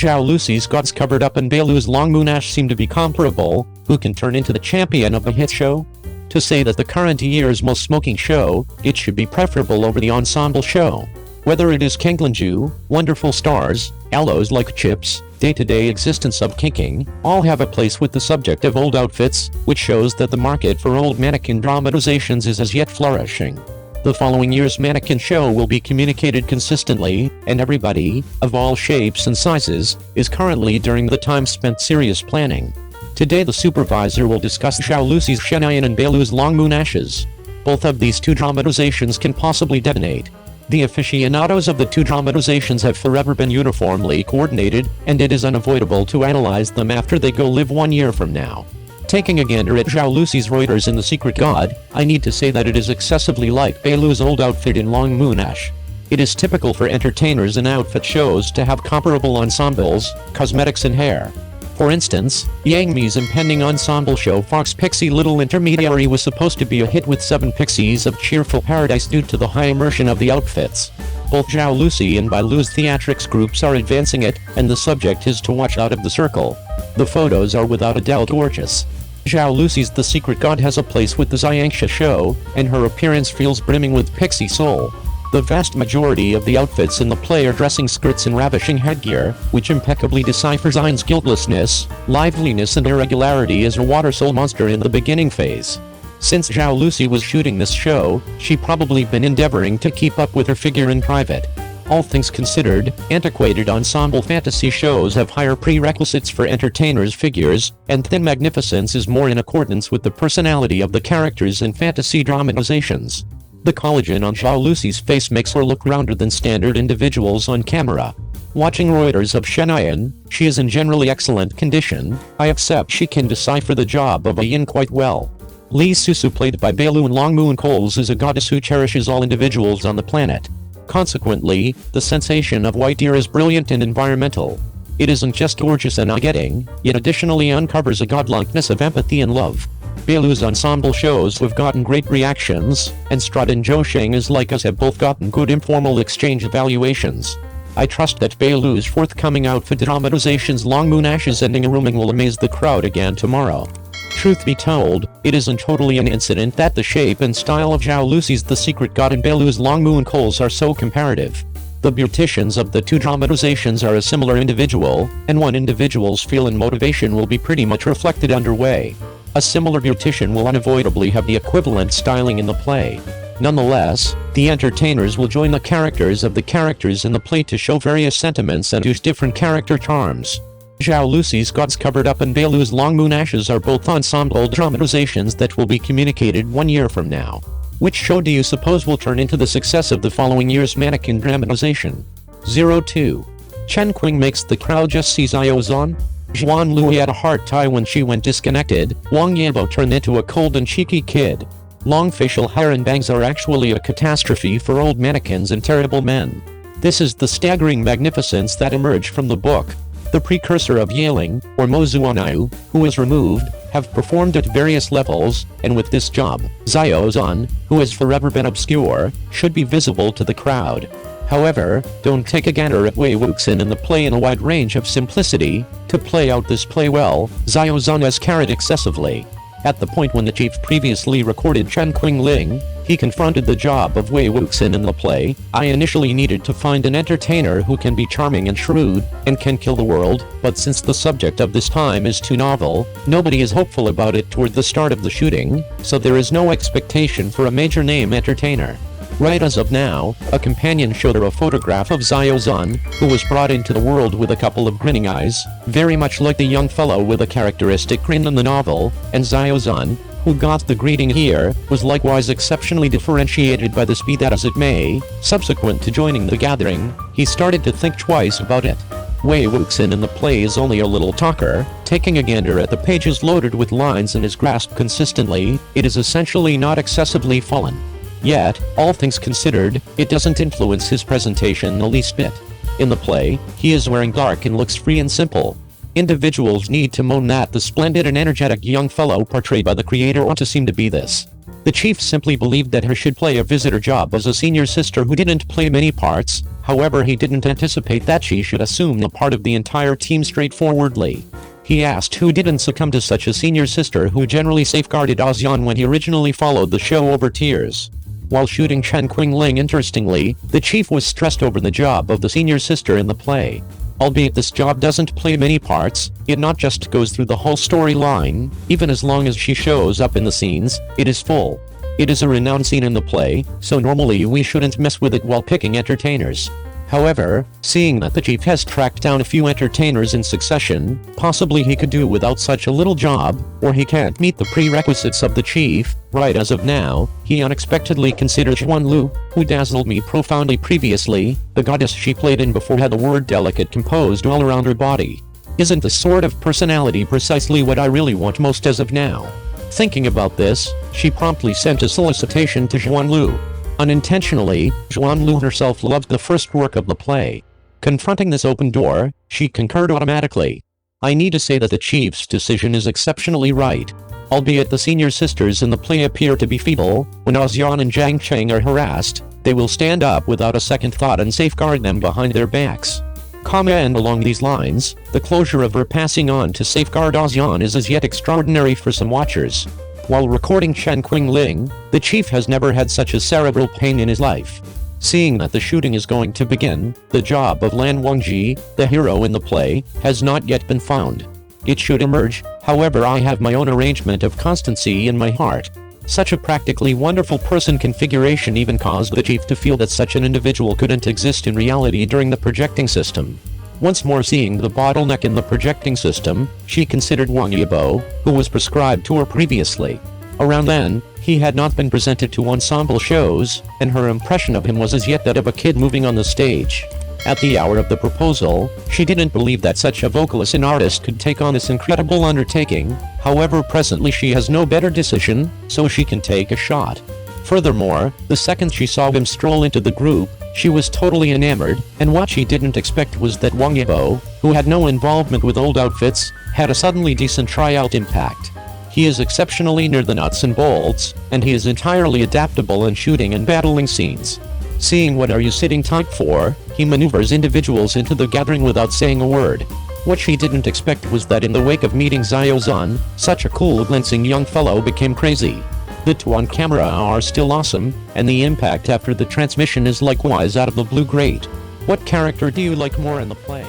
Zhao Lusi's guts covered up and Beilu's Long Moon Ash seem to be comparable. Who can turn into the champion of a hit show? To say that the current year's most smoking show, it should be preferable over the ensemble show. Whether it is Kanglinju, Wonderful Stars, Aloes Like Chips, day-to-day existence of kinking, all have a place with the subject of old outfits, which shows that the market for old mannequin dramatizations is as yet flourishing. The following year's mannequin show will be communicated consistently, and everybody, of all shapes and sizes, is currently during the time spent serious planning. Today the supervisor will discuss Zhao Lusi's Shenayan and Beilu's Long Moon Ashes. Both of these two dramatizations can possibly detonate. The aficionados of the two dramatizations have forever been uniformly coordinated, and it is unavoidable to analyze them after they go live 1 year from now. Taking a gander at Zhao Lusi's Reuters in The Secret God, I need to say that it is excessively like Beilu's old outfit in Long Moon Ash. It is typical for entertainers and outfit shows to have comparable ensembles, cosmetics and hair. For instance, Yang Mi's impending ensemble show Fox Pixie Little Intermediary was supposed to be a hit with 7 pixies of cheerful paradise due to the high immersion of the outfits. Both Zhao Lusi and Beilu's theatrics groups are advancing it, and the subject is to watch out of the circle. The photos are without a doubt gorgeous. Zhao Lusi's The Secret God has a place with the Xiangxia show, and her appearance feels brimming with pixie soul. The vast majority of the outfits in the play are dressing skirts and ravishing headgear, which impeccably decipher Xian's guiltlessness, liveliness and irregularity as a water soul monster in the beginning phase. Since Zhao Lusi was shooting this show, she probably been endeavoring to keep up with her figure in private. All things considered, antiquated ensemble fantasy shows have higher prerequisites for entertainers' figures, and thin magnificence is more in accordance with the personality of the characters in fantasy dramatizations. The collagen on Zhao Lusi's face makes her look rounder than standard individuals on camera. Watching Reuters of Shenayan, she is in generally excellent condition. I accept she can decipher the job of a yin quite well. Li Susu, played by Beilu in Long Moon Coals, is a goddess who cherishes all individuals on the planet. Consequently, the sensation of white deer is brilliant and environmental. It isn't just gorgeous and eye-getting, yet additionally uncovers a godlikeness of empathy and love. Beilu's ensemble shows have gotten great reactions, and Strut and Zhou Sheng as like us have both gotten good informal exchange evaluations. I trust that Beilu's forthcoming outfit dramatizations Long Moon Ashes ending a rooming will amaze the crowd again tomorrow. Truth be told, it isn't totally an incident that the shape and style of Zhao Lusi's The Secret God and Beilu's Long Moon Coals are so comparative. The beauticians of the two dramatizations are a similar individual, and one individual's feel and motivation will be pretty much reflected underway. A similar beautician will unavoidably have the equivalent styling in the play. Nonetheless, the entertainers will join the characters of the characters in the play to show various sentiments and use different character charms. Zhao Lusi's Gods Covered Up and Beilu's Long Moon Ashes are both ensemble dramatizations that will be communicated 1 year from now. Which show do you suppose will turn into the success of the following year's mannequin dramatization? 02. Chen Qing makes the crowd just see Xiao Zhan? Zhuan Lui had a heart tie when she went disconnected. Wang Yibo turned into a cold and cheeky kid. Long facial hair and bangs are actually a catastrophe for old mannequins and terrible men. This is the staggering magnificence that emerged from the book. The precursor of Yaling, or Mo Zuanayu, who was removed, have performed at various levels, and with this job, Xiao Zhan, who has forever been obscure, should be visible to the crowd. However, don't take a gander at Wei Wuxin in the play in a wide range of simplicity. To play out this play well, Xiao Zhan has carried excessively. At the point when the chief previously recorded Chen Qingling, he confronted the job of Wei Wuxin in the play. I initially needed to find an entertainer who can be charming and shrewd, and can kill the world, but since the subject of this time is too novel, nobody is hopeful about it toward the start of the shooting, so there is no expectation for a major name entertainer. Right as of now, a companion showed her a photograph of Xiao Zhan, who was brought into the world with a couple of grinning eyes, very much like the young fellow with a characteristic grin in the novel, and Xiao Zhan, who got the greeting here, was likewise exceptionally differentiated by this, be that as it may. Subsequent to joining the gathering, he started to think twice about it. Wei Wuxin in the play is only a little talker, taking a gander at the pages loaded with lines and is grasped consistently. It is essentially not excessively fallen. Yet, all things considered, it doesn't influence his presentation the least bit. In the play, he is wearing dark and looks free and simple. Individuals need to moan that the splendid and energetic young fellow portrayed by the creator ought to seem to be this. The chief simply believed that he should play a visitor job as a senior sister who didn't play many parts. However, he didn't anticipate that she should assume the part of the entire team straightforwardly. He asked who didn't succumb to such a senior sister who generally safeguarded Xiao when he originally followed the show over tears. While shooting Chen Qingling, interestingly, the chief was stressed over the job of the senior sister in the play. Albeit this job doesn't play many parts, it not just goes through the whole storyline, even as long as she shows up in the scenes, it is full. It is a renowned scene in the play, so normally we shouldn't mess with it while picking entertainers. However, seeing that the chief has tracked down a few entertainers in succession, possibly he could do without such a little job, or he can't meet the prerequisites of the chief, right as of now, he unexpectedly considered Xuan Lu, who dazzled me profoundly previously. The goddess she played in before had the word delicate composed all around her body. Isn't this sort of personality precisely what I really want most as of now? Thinking about this, she promptly sent a solicitation to Xuan Lu. Unintentionally, Xuan Lu herself loved the first work of the play. Confronting this open door, she concurred automatically. I need to say that the chief's decision is exceptionally right. Albeit the senior sisters in the play appear to be feeble, when Xiao and Zhang Cheng are harassed, they will stand up without a second thought and safeguard them behind their backs. And along these lines, the closure of her passing on to safeguard Xiao is as yet extraordinary for some watchers. While recording Chen Qingling, the chief has never had such a cerebral pain in his life. Seeing that the shooting is going to begin, the job of Lan Wangji, the hero in the play, has not yet been found. It should emerge, however I have my own arrangement of constancy in my heart. Such a practically wonderful person configuration even caused the chief to feel that such an individual couldn't exist in reality during the projecting system. Once more seeing the bottleneck in the projecting system, she considered Wang Yibo, who was prescribed to her previously. Around then, he had not been presented to ensemble shows, and her impression of him was as yet that of a kid moving on the stage. At the hour of the proposal, she didn't believe that such a vocalist and artist could take on this incredible undertaking. However, presently she has no better decision, so she can take a shot. Furthermore, the second she saw him stroll into the group, she was totally enamored, and what she didn't expect was that Wang Yibo, who had no involvement with old outfits, had a suddenly decent tryout impact. He is exceptionally near the nuts and bolts, and he is entirely adaptable in shooting and battling scenes. Seeing what are you sitting tight for, he maneuvers individuals into the gathering without saying a word. What she didn't expect was that in the wake of meeting Xiao Zhan, such a cool glancing young fellow became crazy. The two on camera are still awesome, and the impact after the transmission is likewise out of the blue great. What character do you like more in the play?